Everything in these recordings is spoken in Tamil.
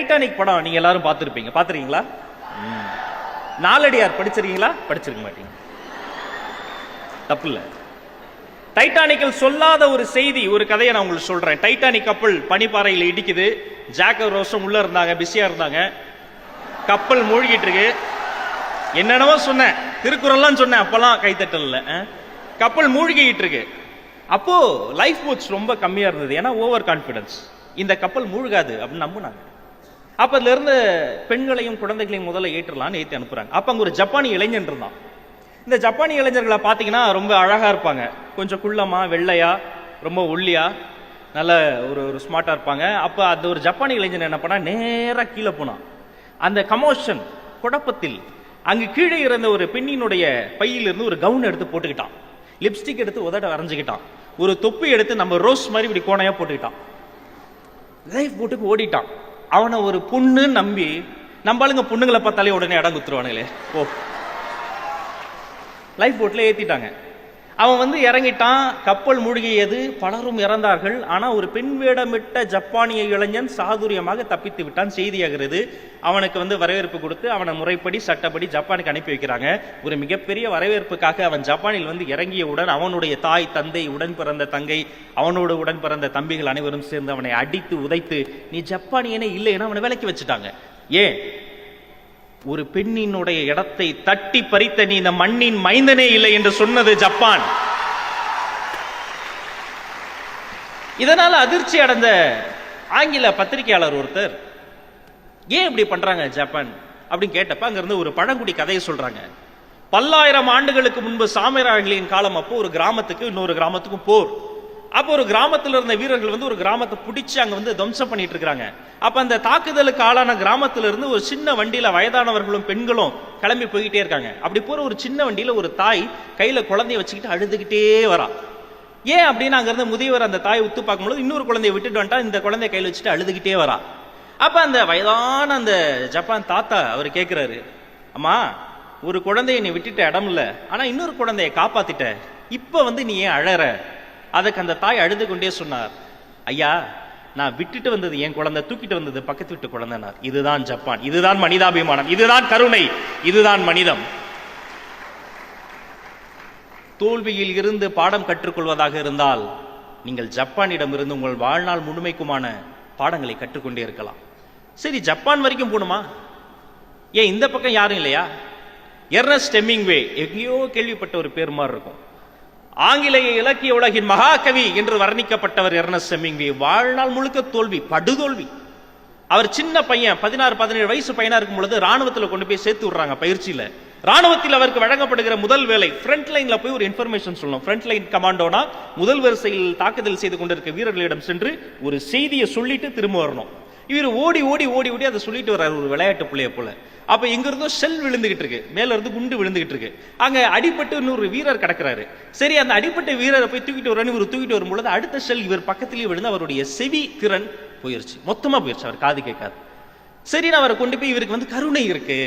டைட்டானிக் படம் நீங்க எல்லாரும் பார்த்திருப்பீங்க, பார்த்திருக்கீங்களா? நாலடியார் படிச்சிருக்கீங்களா? படிச்சிருக்க மாட்டீங்க, தப்பு இல்ல. டைட்டானிக்கில் சொல்லாத ஒரு செய்தி, ஒரு கதையை நான் உங்களுக்கு சொல்றேன். டைட்டானிக் கப்பல் பனிப்பாறையில் இடிக்குது. ஜாக் ரோஸும் உள்ள இருந்தாங்க, பிஸியா இருந்தாங்க. கப்பல் மூழ்கிட்டு இருக்கு. என்னென்னவோ சொன்னேன், திருக்குறள்லாம் சொன்னேன், அப்பெல்லாம் கைத்தட்டல் இல்ல. கப்பல் மூழ்கிட்டு இருக்கு. அப்போ லைஃப் போட்ஸ் ரொம்ப கம்மியா இருந்தது, ஏன்னா ஓவர் கான்பிடன்ஸ். இந்த கப்பல் மூழ்காது அப்படின்னு நம்பினாங்க. அப்ப அதுல இருந்து பெண்களையும் குழந்தைகளையும் முதல்ல ஏற்றலாம்னு ஏற்றி அனுப்புறாங்க. அப்ப அங்க ஒரு ஜப்பானிய இளைஞன் இருந்தான். இந்த ஜப்பானிய இளைஞர்களை பாத்தீங்கன்னா ரொம்ப அழகா இருப்பாங்க, கொஞ்சம் குள்ளமா, வெள்ளையா, ரொம்ப ஒல்லியா, நல்ல ஒரு ஸ்மார்ட்டா இருப்பாங்க. அப்ப அந்த ஒரு ஜப்பானிய இளைஞன் என்ன பண்ணா, நேரா கீழே போனான். அந்த கமோஷன், குழப்பத்தில் அங்கு கீழே இருந்த ஒரு பெண்ணினுடைய பையிலிருந்து ஒரு கவுன் எடுத்து போட்டுக்கிட்டான். லிப்ஸ்டிக் எடுத்து உதட வரைஞ்சுக்கிட்டான். ஒரு தொப்பி எடுத்து நம்ம ரோஸ் மாதிரி இப்படி கோணையா போட்டுக்கிட்டான். லைஃப் போட்டுக்கு ஓடிட்டான். அவனை ஒரு பொண்ணு நம்பி, நம்மளுங்க பொண்ணுங்களை பார்த்தாலே உடனே இடம் குத்துருவானுங்களே, ஓ, லைஃப் போட்ல ஏத்திட்டாங்க. அவன் இறங்கிட்டான். கப்பல் மூழ்கியது, பலரும் இறந்தார்கள். ஆனா ஒரு பெண் வேடமிட்ட ஜப்பானிய இளைஞன் சாதுரியமாக தப்பித்து விட்டான். செய்தியாகிறது. அவனுக்கு வரவேற்பு கொடுத்து அவனை முறைப்படி சட்டப்படி ஜப்பானுக்கு அனுப்பி வைக்கிறாங்க. ஒரு மிகப்பெரிய வரவேற்புக்காக அவன் ஜப்பானில் இறங்கியவுடன் அவனுடைய தாய், தந்தை, உடன் பிறந்த தங்கை, அவனோடு உடன் பிறந்த தம்பிகள் அனைவரும் சேர்ந்து அவனை அடித்து உதைத்து, நீ ஜப்பானியனே இல்லைன்னா அவனை விலக்கி வச்சுட்டாங்க. ஏன்? ஒரு பெண்ணினுடைய இடத்தை தட்டி பறித்த நீ இந்த மண்ணின் மைந்தனே இல்லை என்று சொன்னது ஜப்பான். இதனால அதிர்ச்சி அடைந்த ஆங்கில பத்திரிகையாளர் ஒருத்தர், ஏன் இப்படி பண்றாங்க ஜப்பான் அப்படின்னு கேட்டப்ப அங்க இருந்து ஒரு பழங்குடி கதையை சொல்றாங்க. பல்லாயிரம் ஆண்டுகளுக்கு முன்பு சாமராயர்களின் காலம். அப்போ ஒரு கிராமத்துக்கு இன்னொரு கிராமத்துக்கும் போர். அப்போ ஒரு கிராமத்தில் இருந்த வீரர்கள் ஒரு கிராமத்தை பிடிச்சு அங்க துவம்சம் பண்ணிட்டு இருக்காங்க. அப்ப அந்த தாக்குதலுக்கு ஆளான கிராமத்துல இருந்து ஒரு சின்ன வண்டியில வயதானவர்களும் பெண்களும் கிளம்பி போய்கிட்டே இருக்காங்க. அப்படி போற ஒரு சின்ன வண்டியில ஒரு தாய் கையில குழந்தைய வச்சுக்கிட்டு அழுதுகிட்டே வரா. ஏன் அப்படின்னு அங்க இருந்து முதியவர் அந்த தாயை உத்து பார்க்கும்போது இன்னொரு குழந்தைய விட்டுட்டு வந்துட்டா, இந்த குழந்தைய கையில வச்சுட்டு அழுதுகிட்டே வரா. அப்ப அந்த வயதான அந்த ஜப்பான் தாத்தா அவர் கேட்கிறாரு, அம்மா, ஒரு குழந்தைய நீ விட்டுட்ட இடம் இல்ல, ஆனா இன்னொரு குழந்தைய காப்பாத்திட்ட, இப்ப நீ ஏன் அழற? அதுக்கு அந்த தாய் அழுது கொண்டே சொன்னார், ஐயா, நான் விட்டுட்டு வந்தது என் குழந்தை, தூக்கிட்டு வந்தது பக்கத்து வீட்டு குழந்தைனார். இதுதான் ஜப்பான், இதுதான் மனிதாபிமானம், இதுதான் கருணை, இதுதான் மனிதம். தோல்வியில் இருந்து பாடம் கற்றுக்கொள்வதாக இருந்தால் நீங்கள் ஜப்பானிடம் இருந்து உங்கள் வாழ்நாள் முழுமைக்குமான பாடங்களை கற்றுக்கொண்டே இருக்கலாம். சரி, ஜப்பான் வரைக்கும் போகணுமா? ஏன் இந்த பக்கம் யாரும் இல்லையா? எர்னஸ்ட் ஹெமிங்வே, எங்கேயோ கேள்விப்பட்ட ஒரு பேர் மாதிரி இருக்கும். ஆங்கிலேய இலக்கிய உலகின் மகாகவி என்று வர்ணிக்கப்பட்டவர் எர்னஸ்ட் ஹெமிங்வே. வாழ்நாள் முழுக்க தோல்வி, படுதோல்வி. அவர் சின்ன பையன், 16-17 வயசு பையனா இருக்கும் பொழுது ராணுவத்தில் கொண்டு போய் சேர்த்து விடுறாங்க பயிற்சியில. ராணுவத்தில் அவருக்கு வழங்கப்படுகிற முதல் வேலை ஃப்ரண்ட் லைன்ல போய் ஒரு இன்ஃபர்மேஷன் சொல்லணும். ஃப்ரண்ட் லைன் கமாண்டோனா முதல் வரிசையில் தாக்குதல் செய்து கொண்டிருக்க வீரர்களிடம் சென்று ஒரு செய்தியை சொல்லிட்டு திரும்ப வரணும். இவர் ஓடி ஓடி ஓடி ஓடி அதை சொல்லிட்டு வர்றாரு, ஒரு விளையாட்டு பிள்ளைய போல. அப்ப எங்க இருந்தோ ஷெல் விழுந்துகிட்டு இருக்கு, மேல இருந்து குண்டு விழுந்துகிட்டு இருக்கு. அங்க அடிபட்டு இன்னொரு வீரர் கிடக்கிறாரு. சரி, அந்த அடிப்பட்ட வீரரை போய் தூக்கிட்டு வரணும். இவர் தூக்கிட்டு வரும்பொழுது அடுத்த ஷெல் இவர் பக்கத்திலேயே விழுந்து அவருடைய செவி திறன் போயிருச்சு, மொத்தமா போயிருச்சு, அவர் காது கேட்காது. சரி, நான் அவரை கொண்டு போய் இவருக்கு கருணை இருக்கு,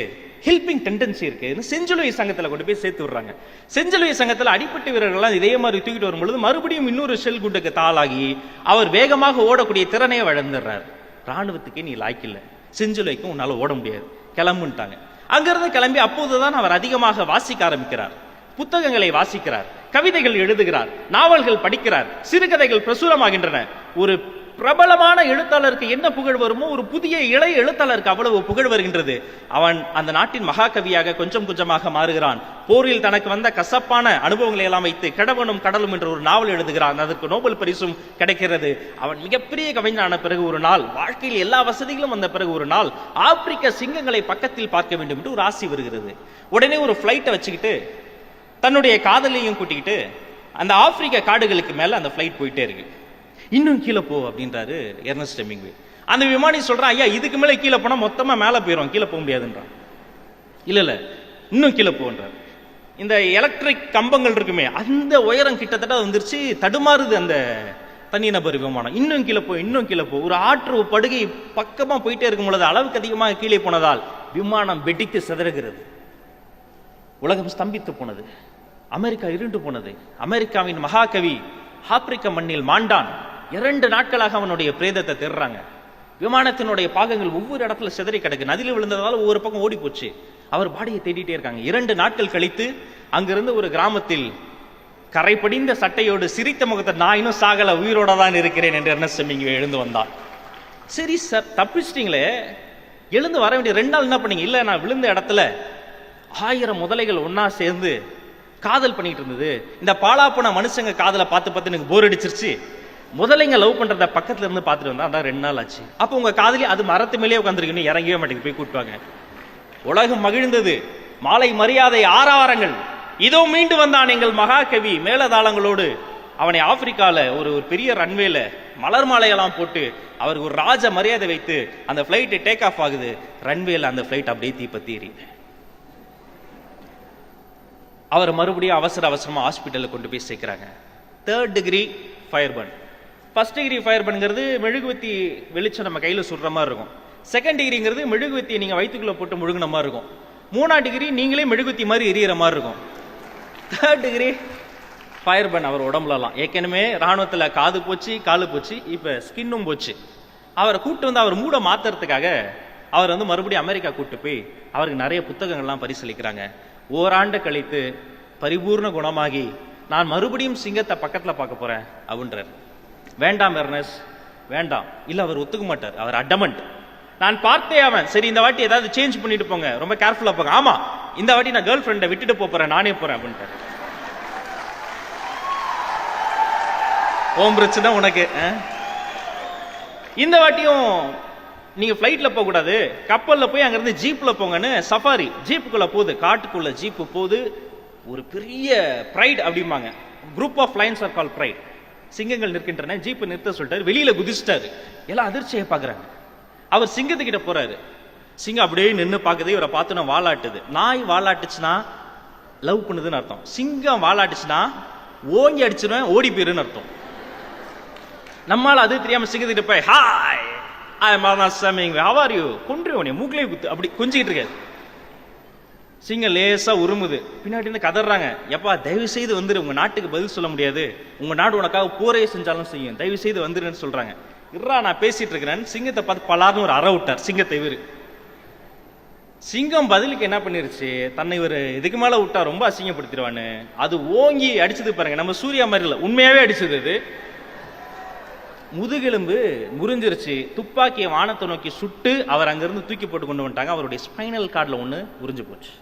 ஹெல்பிங் டெண்டன்சி இருக்கு, செஞ்சலுவை சங்கத்துல கொண்டு போய் சேர்த்து விடுறாங்க. செஞ்சலுவை சங்கத்துல அடிப்பட்ட வீரர்கள்லாம் இதே மாதிரி தூக்கிட்டு வரும்பொழுது மறுபடியும் இன்னொரு ஷெல் குண்டுக்கு தாளாகி அவர் வேகமாக ஓடக்கூடிய திறனையே வளர்ந்துடுறாரு. ராணுவத்துக்கே நீ லாய்க்கில்லை, செஞ்சலுவைக்கும் உன்னால ஓட முடியாது, கிளம்புட்டாங்க. அங்கிருந்து கிளம்பி அப்போதுதான் அவர் அதிகமாக வாசிக்க ஆரம்பிக்கிறார். புத்தகங்களை வாசிக்கிறார், கவிதைகள் எழுதுகிறார், நாவல்கள் படிக்கிறார், சிறுகதைகள் பிரசுரமாகின்றன. ஒரு பிரபலமான எழுத்தாளருக்கு என்ன புகழ் வருமோ ஒரு புதிய இளைய எழுத்தாளருக்கு அவ்வளவு புகழ் வருகின்றது. அவன் அந்த நாட்டின் மகாகவியாக கொஞ்சம் கொஞ்சமாக மாறுகிறான். போரில் தனக்கு வந்த கசப்பான அனுபவங்களை எல்லாம் வைத்து கடவனும் கடலும் என்ற ஒரு நாவல் எழுதுகிறான். அதற்கு நோபல் பரிசும் கிடைக்கிறது. அவன் மிகப்பெரிய கவிஞனான பிறகு ஒரு நாள், வாழ்க்கையில் எல்லா வசதிகளும் வந்த பிறகு ஒரு நாள், ஆப்பிரிக்க சிங்கங்களை பக்கத்தில் பார்க்க வேண்டும் என்று ஒரு ஆசை வருகிறது. உடனே ஒரு பிளைட்டை வச்சுக்கிட்டு தன்னுடைய காதலையும் கூட்டிக்கிட்டு அந்த ஆப்பிரிக்க காடுகளுக்கு மேல அந்த பிளைட் போயிட்டே இருக்கு. இன்னும் கீழே போ அப்படின்றாரு எர்னஸ்ட் ஹெமிங்வே. அந்த விமானி சொல்றான், ஐயா, இதுக்கு மேல கீழே போனா மொத்தமா மேல போயிடும், கீழே போக முடியாதுன்றான். இல்ல இல்ல, இன்னும் கீழே போன்றார். இந்த எலக்ட்ரிக் கம்பங்கள் இருக்குமே, அந்த உயரம் கிட்டத்தட்ட வந்துருச்சு, தடுமாறுது அந்த தனிநபர் விமானம். இன்னும் கீழே போ, இன்னும் கீழே போ. ஒரு ஆற்று படுகை பக்கமா போயிட்டே இருக்கும் பொழுது அளவுக்கு அதிகமாக கீழே போனதால் விமானம் வெடித்து சிதறுகிறது. உலகம் ஸ்தம்பித்து போனது, அமெரிக்கா இருண்டு போனது. அமெரிக்காவின் மகாகவி ஆப்பிரிக்க மண்ணில் மாண்டான். 2 நாட்களாக அவனுடைய பிரேதத்தை தேடுறாங்க. விமானத்தினுடைய பாகங்கள் ஒவ்வொரு இடத்துல சிதறி கிடக்கு. நதியில் விழுந்ததால ஒவ்வொரு பக்கம் ஓடி போச்சு. அவர் பாடியை தேடிட்டே இருக்காங்க. 2 நாட்கள் கழித்து அங்கிருந்து ஒரு கிராமத்தில் கரைப்படிந்த சட்டையோடு சிரித்த முகத்தை, நான் இன்னும் சாகல, உயிரோட தான் இருக்கிறேன் என்று எர்னஸ்ட் ஹெமிங்வே எழுந்து வந்தார். சரி சார், தப்பிச்சிட்டீங்களே, எழுந்து வர வேண்டிய 2 நாள் என்ன பண்ணீங்க? இல்ல, நான் விழுந்த இடத்துல 1000 முதலைகள் ஒன்னா சேர்ந்து காதல் பண்ணிட்டு இருந்தது. இந்த பாலாப்பன மனுஷங்க காதலை பார்த்து எனக்கு போர் அடிச்சிருச்சு. முதலைங்க லவ் பண்றத பக்கத்துல இருந்து பார்த்துட்டு வந்தா, அதான் 2 நாள் ஆச்சு. அப்போ உங்க காதலி அது மரத்து மேலேயே உட்காந்துருக்குன்னு இறங்கவே மாட்டேங்குது, போய் கூட்டுவாங்க. உலகம் மகிழ்ந்தது. மாலை மரியாதை ஆரவாரங்கள். இதோ மீண்டு வந்தான் எங்கள் மகாகவி மேலதாளங்களோடு. அவனை ஆப்பிரிக்கால ஒரு பெரிய ரன்வேல மலர் மாலையெல்லாம் போட்டு அவருக்கு ஒரு ராஜ மரியாதை வைத்து அந்த பிளைட் டேக் ஆஃப் ஆகுது. ரன்வேல அந்த பிளைட் அப்படியே தீப்பத்தி எரியுது. அவர் மறுபடியும் அவசரமா ஹாஸ்பிட்டலுக்கு கொண்டு போய் சேர்க்கிறாங்க. 3rd degree fire burn. 1st degree fire பர்ன்ங்கிறது மெழுகுவத்தி வெளிச்சம் நம்ம கையில சுடுற மாதிரி இருக்கும். 2nd டிகிரிங்கிறது மெழுகுவத்தியை நீங்க வயிற்றுக்குள்ள போட்டு முழுகின மாதிரி இருக்கும். 3ஆம் டிகிரி நீங்களே மெழுகுவத்தி மாதிரி எரியற மாதிரி இருக்கும். 3rd டிகிரி ஃபயர் பர்ன் அவர் உடம்புலலாம். ஏற்கனவே ராணுவத்தில் காது போச்சு, காலு போச்சு, இப்ப ஸ்கின்னும் போச்சு. அவரை கூட்டு வந்து அவர் மூட மாத்துறதுக்காக அவர் வந்து மறுபடியும் அமெரிக்கா கூட்டு போய் அவருக்கு நிறைய புத்தகங்கள்லாம் பரிசளிக்கிறாங்க. ஓராண்டு கழித்து பரிபூர்ண குணமாகி நான் மறுபடியும் சிங்கத்தை பக்கத்துல பார்க்க போறேன் அப்படின்றார். வேண்டாம் எர்னஸ்ட், வேண்டாம். இல்ல, அவர் ஒத்துக்க மாட்டார். அவர் அடமண்ட். நான் பார்த்தே அவன். சரி, இந்த வாட்டி ஏதாவது சேஞ்ச் பண்ணிட்டு போங்க, ரொம்ப கேர்ஃபுல்லா போங்க. ஆமா, இந்த வாட்டி நான் கேர்ள் ஃப்ரெண்டை விட்டுட்டு போறேன், நானே போறேன் அப்படின்ட்டு. ஓம் பிரச்சனை உனக்கு. இந்த வாட்டியும் நீங்க பிளைட்ல போக கூடாது, கப்பல்ல போய் அங்க இருந்து ஜீப்ல போங்கன்னு சஃபாரி ஜீப்புக்குள்ள போகுது. காட்டுக்குள்ள ஜீப்பு போகுது. ஒரு பெரிய பிரைட் அப்படிம்பாங்க. Group of lions are call pride. சிங்கங்கள் நிற்கின்றன. ஜீப்பு நிறுத்த சொல்லிட்டாரு. வெளியில குதிச்சிட்டாரு. எல்லாம் அதிர்ச்சியை பாக்குறாங்க. அவர் சிங்கத்துக்கிட்ட போறாரு. சிங்கம் அப்படியே நின்று பாக்குது. இவரை பார்த்து நான் வாலாட்டுது. நாய் வாலாட்டுச்சுன்னா லவ் பண்ணுதுன்னு அர்த்தம். சிங்கம் வாலாட்டுச்சுன்னா ஓங்கி அடிச்சிருவேன், ஓடி போயிருன்னு அர்த்தம். நம்மால அது தெரியாம சிங்கத்துக்கிட்ட போய் hi I am Ernest Hemingway, how are you, கொன்றுவனே மூக்கிலே குத்து அப்படி கொஞ்சிக்கிட்டு இருக்காது. சிங்கம் லேசா உருமுது. பின்னாடி இருந்து கதறாங்க, எப்பா தயவு செய்து வந்துரு, உங்க நாட்டுக்கு பதில் சொல்ல முடியாது, உங்க நாடு உனக்காக போரே செஞ்சாலும் செய்யும், தயவு செய்து வந்துருன்னு சொல்றாங்க. இருறா நான் பேசிட்டு இருக்கிறேன். சிங்கத்தை பார்த்து பலார்னு ஒரு அற விட்டார் சிங்கத்தை. இவரு சிங்கம் பதிலுக்கு என்ன பண்ணிருச்சு, தன்னை இவர் இதுக்கு மேல விட்டா ரொம்ப அசிங்கப்படுத்திடுவான்னு அது ஓங்கி அடிச்சது பாருங்க. நம்ம சூர்யா மாதிரி இல்ல, உண்மையாவே அடிச்சது. அது முதுகெலும்பு முறிஞ்சிருச்சு. துப்பாக்கியை வானத்தை நோக்கி சுட்டு அவர் அங்கிருந்து தூக்கி போட்டு கொண்டு வந்துட்டாங்க. அவருடைய ஸ்பைனல் கார்டில் ஒன்று முறிஞ்சு போச்சு.